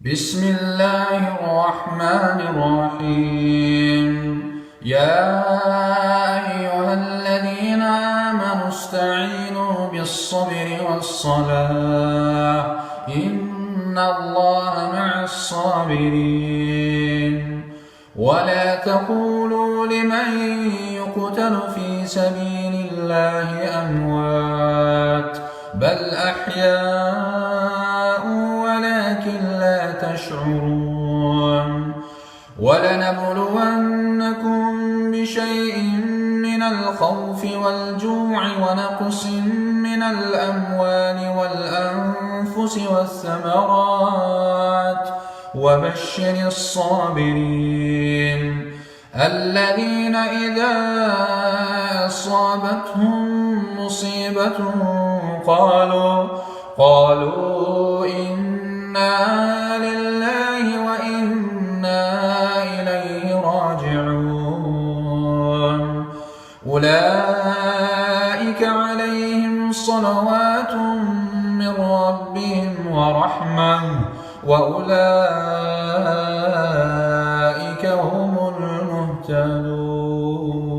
بسم الله الرحمن الرحيم. يا أيها الذين آمنوا استعينوا بالصبر والصلاة إن الله مع الصابرين. ولا تقولوا لمن يقتل في سبيل الله أموات بل أحياء ولكن لا تشعرون. ولنبلونكم بشيء من الخوف والجوع ونقص من الأموال والأنفس والثمرات وبشر الصابرين الذين إذا أصابتهم مصيبة قالوا إنا لله وإنا إليه راجعون. أولئك عليهم صلوات من ربهم ورحمة وأولئك هم المهتدون.